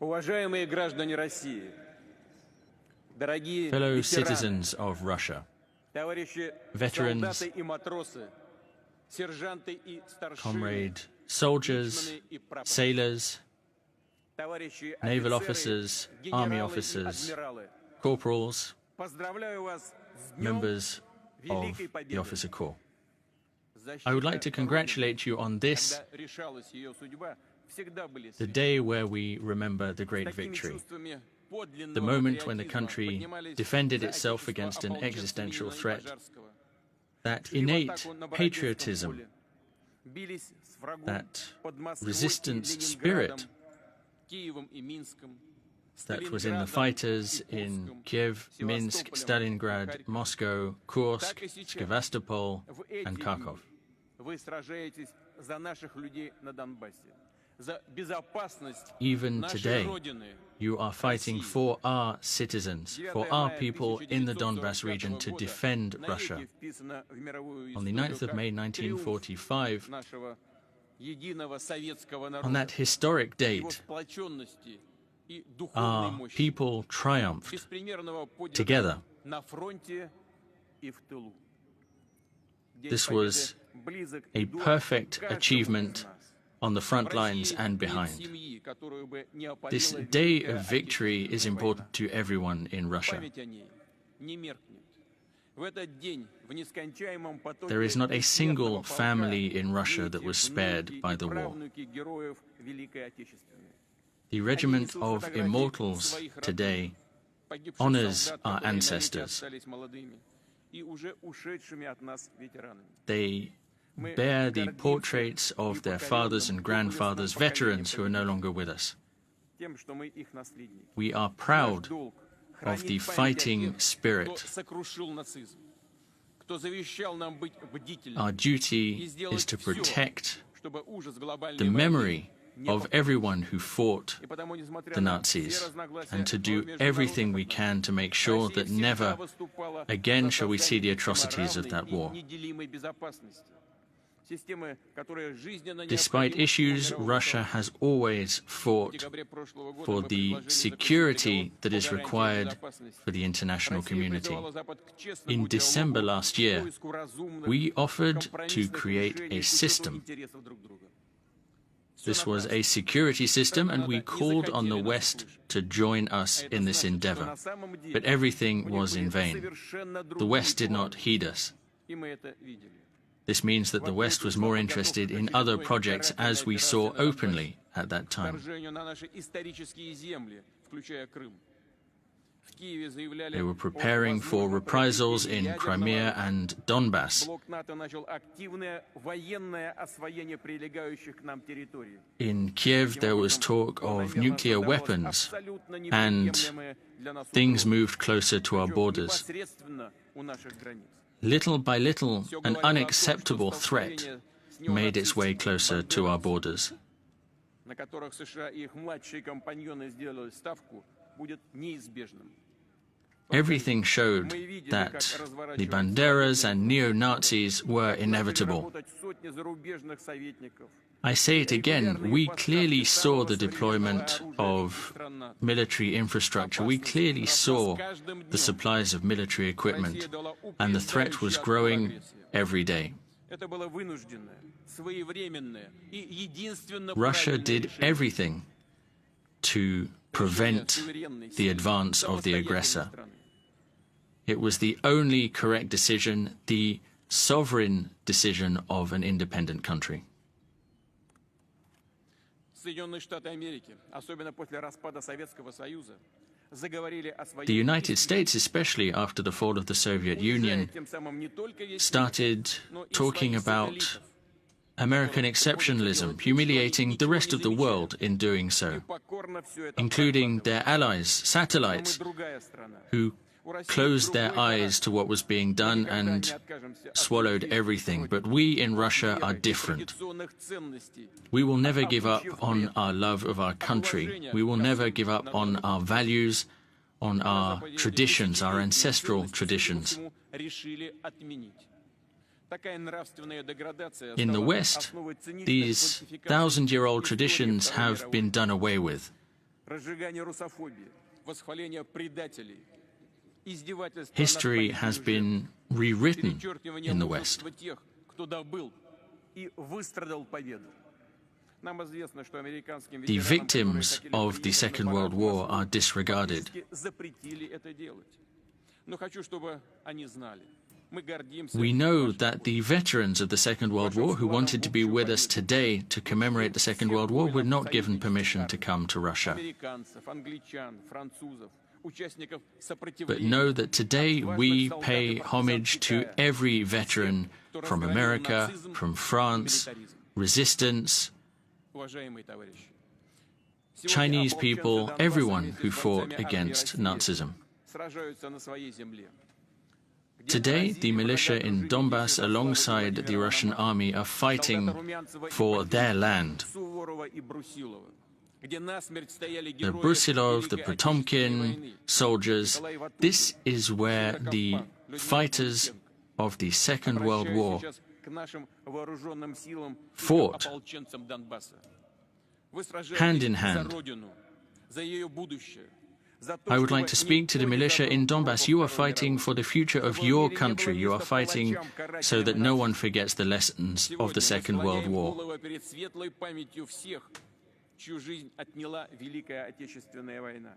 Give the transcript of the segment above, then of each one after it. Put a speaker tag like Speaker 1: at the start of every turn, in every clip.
Speaker 1: Уважаемые граждане России, дорогие
Speaker 2: Fellow
Speaker 1: ветераны,
Speaker 2: citizens of Russia,
Speaker 1: товарищи
Speaker 2: veterans,
Speaker 1: солдаты и матросы, сержанты и старшины,
Speaker 2: comrade soldiers,
Speaker 1: мичманы и прапорщики,
Speaker 2: sailors,
Speaker 1: товарищи
Speaker 2: naval
Speaker 1: офицеры,
Speaker 2: officers,
Speaker 1: генералы
Speaker 2: army
Speaker 1: и
Speaker 2: officers,
Speaker 1: адмиралы,
Speaker 2: corporals,
Speaker 1: поздравляю вас с Днем
Speaker 2: members of
Speaker 1: Великой
Speaker 2: the
Speaker 1: Победы.
Speaker 2: officer corps.
Speaker 1: Защита
Speaker 2: I would like to
Speaker 1: Родины,
Speaker 2: congratulate you on this,
Speaker 1: когда решалась ее судьба, всегда были
Speaker 2: the
Speaker 1: святы.
Speaker 2: day where we remember the
Speaker 1: С
Speaker 2: great
Speaker 1: такими
Speaker 2: victory,
Speaker 1: чувствами подлинного
Speaker 2: the moment when the
Speaker 1: патриотизма
Speaker 2: country
Speaker 1: поднимались
Speaker 2: defended
Speaker 1: за
Speaker 2: itself
Speaker 1: отечество
Speaker 2: against an
Speaker 1: ополченцы
Speaker 2: existential
Speaker 1: Ленина и
Speaker 2: threat,
Speaker 1: Пожарского,
Speaker 2: that
Speaker 1: шли в
Speaker 2: innate
Speaker 1: атаку на Бородинском
Speaker 2: patriotism,
Speaker 1: поле, бились с врагом
Speaker 2: that
Speaker 1: под Москвой и
Speaker 2: resistance
Speaker 1: Ленинградом,
Speaker 2: spirit
Speaker 1: Киевом и Минском,
Speaker 2: that was in the
Speaker 1: Сталинградом
Speaker 2: fighters
Speaker 1: и
Speaker 2: in
Speaker 1: Курском,
Speaker 2: Kiev, Minsk,
Speaker 1: Севастополем и
Speaker 2: Stalingrad,
Speaker 1: Харьковом.
Speaker 2: Moscow, Kursk,
Speaker 1: Так и сейчас,
Speaker 2: Sevastopol,
Speaker 1: в эти
Speaker 2: and
Speaker 1: дни,
Speaker 2: Kharkov.
Speaker 1: вы сражаетесь за наших людей на Донбассе, за безопасность
Speaker 2: Even
Speaker 1: нашей
Speaker 2: today,
Speaker 1: Родины.
Speaker 2: you are fighting for our citizens, for our people in the Donbass region to defend Russia. On the 9th of May 1945, on that historic date, our people triumphed together. This was a perfect achievement on the front lines and behind. This day of victory is important to everyone in Russia. There is not a single family in Russia that was spared by the war. The Regiment of Immortals today honors our ancestors. They bear the portraits of their fathers and grandfathers, veterans who are no longer with us. We are proud of the fighting spirit. Our duty is to protect the memory of everyone who fought the Nazis and to do everything we can to make sure that never again shall we see the atrocities of that war. Despite issues, Russia has always fought for the security that is required for the international community. In December last year, we offered to create a system. This was a security system, and we called on the West to join us in this endeavor. But everything was in vain. The West did not heed us. This means that the West was more interested in other projects, as we saw openly at that time. They were preparing for reprisals in Crimea and Donbass. In Kiev, there was talk of nuclear weapons, and things moved closer to our borders. Little by little, an unacceptable threat made its way closer to our borders. Everything showed that the Banderas and neo-Nazis were inevitable. I say it again, we clearly saw the deployment of military infrastructure. We clearly saw the supplies of military equipment, and the threat was growing every day. Russia did everything to prevent the advance of the aggressor. It was the only correct decision, the sovereign decision of an independent country. The United States, especially after the fall of the Soviet Union, started talking about American exceptionalism, humiliating the rest of the world in doing so, including their allies, satellites, who closed their eyes to what was being done and swallowed everything. But we in Russia are different. We will never give up on our love of our country. We will never give up on our values, on our traditions, our ancestral traditions. In the West, these 1,000-year-old traditions have been done away with.
Speaker 1: разжигание русофобии, восхваление предателей, издевательство над
Speaker 2: History has been rewritten
Speaker 1: перечеркивание
Speaker 2: in the West.
Speaker 1: мужества тех, кто добыл и выстрадал победу. Нам известно, что американским
Speaker 2: The
Speaker 1: ветеранам,
Speaker 2: victims
Speaker 1: которые хотели
Speaker 2: of the
Speaker 1: приехать на
Speaker 2: Second
Speaker 1: парад
Speaker 2: World
Speaker 1: в
Speaker 2: War
Speaker 1: Москву,
Speaker 2: are disregarded.
Speaker 1: фактически запретили это делать. Но хочу, чтобы они знали. Мы гордимся
Speaker 2: We know
Speaker 1: нашим
Speaker 2: that the veterans of the Second World War who wanted to be with us today to commemorate the Second World War were not given permission to come to Russia.
Speaker 1: американцев, англичан, французов, участников
Speaker 2: But
Speaker 1: сопротивления.
Speaker 2: know that today we pay homage to every veteran from America, from France, resistance,
Speaker 1: Уважаемые товарищи,
Speaker 2: Chinese people, everyone who fought against Nazism.
Speaker 1: сражаются на своей земле.
Speaker 2: Today, the militia in Donbass alongside the Russian army are fighting for their land.
Speaker 1: Суворова и Брусилова, где насмерть стояли
Speaker 2: The
Speaker 1: герои
Speaker 2: Brusilov, the
Speaker 1: Великой Отечественной
Speaker 2: Potemkin
Speaker 1: войны.
Speaker 2: soldiers, this is where the fighters of the Second World
Speaker 1: Обращаюсь
Speaker 2: War
Speaker 1: сейчас к нашим вооруженным силам и
Speaker 2: fought
Speaker 1: к ополченцам Донбасса. Вы
Speaker 2: hand in
Speaker 1: сражаетесь
Speaker 2: hand.
Speaker 1: за Родину, за ее будущее. За то,
Speaker 2: I would
Speaker 1: чтобы
Speaker 2: like to speak to the
Speaker 1: никто не
Speaker 2: militia in
Speaker 1: забыл
Speaker 2: Donbass.
Speaker 1: уроков
Speaker 2: You are
Speaker 1: Второй
Speaker 2: fighting
Speaker 1: мировой.
Speaker 2: for the future of your country. You are fighting so that no one forgets the lessons of the
Speaker 1: Сегодня мы
Speaker 2: Second World
Speaker 1: склоняем
Speaker 2: War.
Speaker 1: головы перед светлой памятью всех, чью жизнь отняла Великая Отечественная война.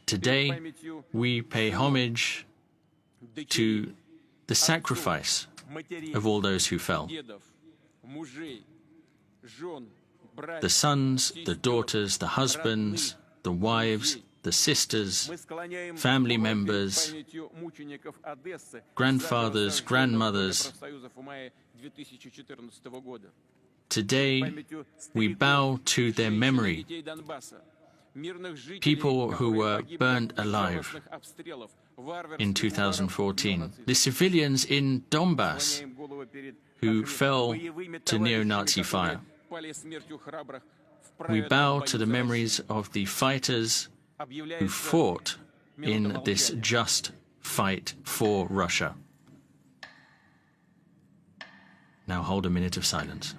Speaker 2: Today, we pay homage to the sacrifice
Speaker 1: Матерей,
Speaker 2: of all those who fell.
Speaker 1: дедов, мужей, жен, братьев,
Speaker 2: The sons, the daughters, the husbands, the wives, the sisters,
Speaker 1: мы склоняем
Speaker 2: family
Speaker 1: головы перед
Speaker 2: members,
Speaker 1: памятью мучеников Одессы,
Speaker 2: grandfathers,
Speaker 1: зажженных
Speaker 2: grandmothers.
Speaker 1: профсоюзов в мае 2014 года.
Speaker 2: Today,
Speaker 1: Памятью
Speaker 2: we
Speaker 1: стариков,
Speaker 2: bow to their
Speaker 1: женщин и
Speaker 2: memory,
Speaker 1: детей Донбасса, мирных жителей,
Speaker 2: people who
Speaker 1: которые
Speaker 2: were
Speaker 1: погибли
Speaker 2: burned
Speaker 1: от
Speaker 2: alive
Speaker 1: безжалостных обстрелов, варварских
Speaker 2: in
Speaker 1: ударов
Speaker 2: 2014.
Speaker 1: неонацистов.
Speaker 2: The civilians in Donbass
Speaker 1: Склоняем головы перед
Speaker 2: who
Speaker 1: нашими
Speaker 2: fell
Speaker 1: боевыми
Speaker 2: to neo-Nazi
Speaker 1: товарищами,
Speaker 2: fire.
Speaker 1: которые пали смертью храбрых в
Speaker 2: We
Speaker 1: праведном
Speaker 2: bow
Speaker 1: бою
Speaker 2: to the
Speaker 1: за
Speaker 2: memories
Speaker 1: Россию.
Speaker 2: of the fighters who
Speaker 1: Объявляется
Speaker 2: fought in
Speaker 1: минута
Speaker 2: this
Speaker 1: молчания.
Speaker 2: just fight for Russia. Now hold a minute of silence.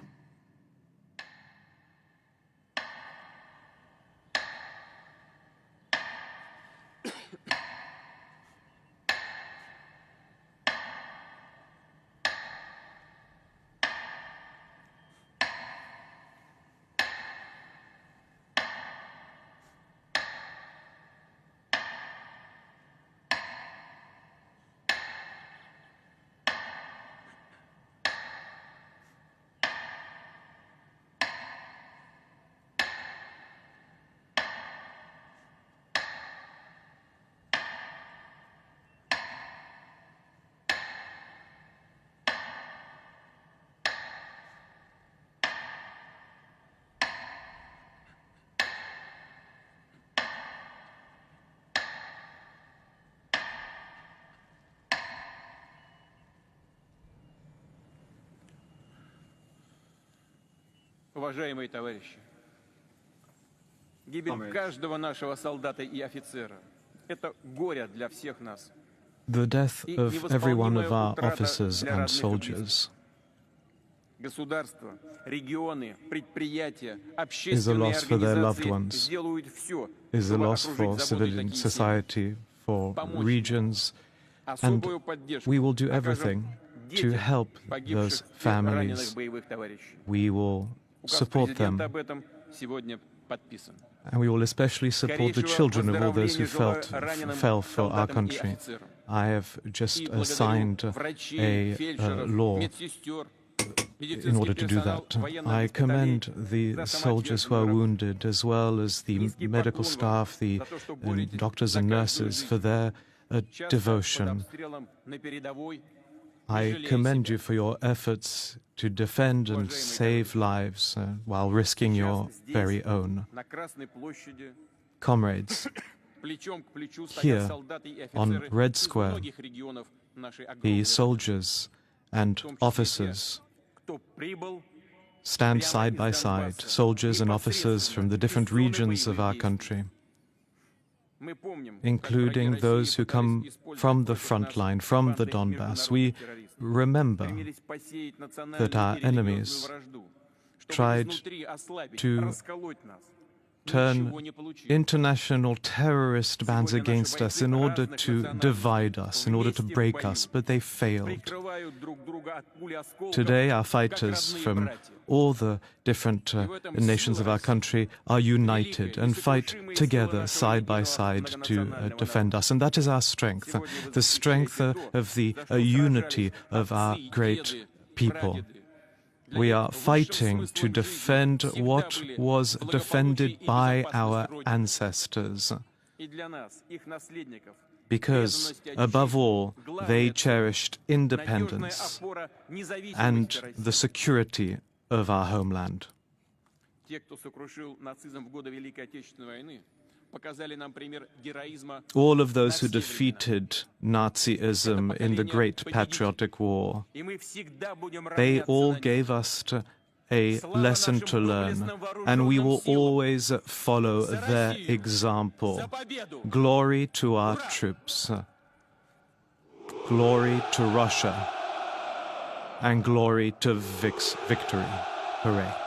Speaker 1: Уважаемые товарищи, гибель каждого нашего солдата и офицера – это горе для всех нас.
Speaker 3: The death
Speaker 1: И
Speaker 3: of every one of
Speaker 1: невосполнимая
Speaker 3: our
Speaker 1: утрата
Speaker 3: officers
Speaker 1: для
Speaker 3: and
Speaker 1: родных и
Speaker 3: soldiers
Speaker 1: Государства, регионы, предприятия,
Speaker 3: is a
Speaker 1: общественные
Speaker 3: loss for their loved
Speaker 1: организации
Speaker 3: ones,
Speaker 1: сделают все,
Speaker 3: is a
Speaker 1: чтобы
Speaker 3: loss for
Speaker 1: окружить заботой
Speaker 3: civilian
Speaker 1: такие семьи.
Speaker 3: society, for regions, and
Speaker 1: Особую поддержку
Speaker 3: we will do
Speaker 1: окажем
Speaker 3: everything to
Speaker 1: детям
Speaker 3: help
Speaker 1: погибших
Speaker 3: those
Speaker 1: и раненых
Speaker 3: families.
Speaker 1: боевых товарищей.
Speaker 3: We will
Speaker 1: Указ
Speaker 3: support
Speaker 1: президента
Speaker 3: them,
Speaker 1: об этом сегодня подписан.
Speaker 3: and we will especially support the children of all those who fell for our country. I have just
Speaker 1: И благодарю
Speaker 3: signed
Speaker 1: врачей,
Speaker 3: a
Speaker 1: фельдшеров,
Speaker 3: law
Speaker 1: медсестер,
Speaker 3: in
Speaker 1: медицинский
Speaker 3: order to do
Speaker 1: персонал,
Speaker 3: that.
Speaker 1: военных
Speaker 3: I commend
Speaker 1: госпиталей
Speaker 3: the
Speaker 1: за
Speaker 3: soldiers who are
Speaker 1: самоотверженную работу.
Speaker 3: wounded, as well as the
Speaker 1: Низкий
Speaker 3: medical
Speaker 1: поклон вам
Speaker 3: staff, the
Speaker 1: за то, что боретесь
Speaker 3: doctors
Speaker 1: за
Speaker 3: and
Speaker 1: каждую
Speaker 3: nurses,
Speaker 1: жизнь.
Speaker 3: for their
Speaker 1: Часто под
Speaker 3: devotion.
Speaker 1: обстрелом на передовой
Speaker 3: I
Speaker 1: жалею
Speaker 3: commend
Speaker 1: себя.
Speaker 3: you for your efforts to defend and save lives while risking your very own.
Speaker 1: на Красной площади
Speaker 3: Comrades,
Speaker 1: плечом к плечу
Speaker 3: Here,
Speaker 1: стоят солдаты и
Speaker 3: on
Speaker 1: офицеры
Speaker 3: Red
Speaker 1: из
Speaker 3: Square,
Speaker 1: многих регионов нашей
Speaker 3: the
Speaker 1: огромной страны,
Speaker 3: soldiers and
Speaker 1: в том числе те,
Speaker 3: officers
Speaker 1: кто прибыл
Speaker 3: stand side by side, soldiers and officers from the different regions of our country,
Speaker 1: Мы помним, как
Speaker 3: including
Speaker 1: враги
Speaker 3: those
Speaker 1: России
Speaker 3: who come
Speaker 1: пытались использовать
Speaker 3: from the
Speaker 1: против
Speaker 3: front
Speaker 1: нас
Speaker 3: line, from the
Speaker 1: опасных
Speaker 3: Donbass.
Speaker 1: международных
Speaker 3: We
Speaker 1: террористов.
Speaker 3: remember
Speaker 1: Стремились посеять национальную
Speaker 3: that our
Speaker 1: и религиозную
Speaker 3: enemies
Speaker 1: вражду, чтобы
Speaker 3: tried
Speaker 1: изнутри ослабить,
Speaker 3: to
Speaker 1: расколоть нас.
Speaker 3: turn international terrorist bands against us in order to divide us, in order to break us, but they failed. Today, our fighters from all the different nations of our country are united and fight together, side by side, to defend us. And that is our strength, the strength of the unity of our great people. We are fighting to defend what was defended by our ancestors, because, above all, they cherished independence and the security of our homeland. All of those who defeated Nazism in the Great Patriotic War, they all gave us a lesson to learn, and we will always follow their example. Glory to our troops, glory to Russia, and glory to victory. Hooray.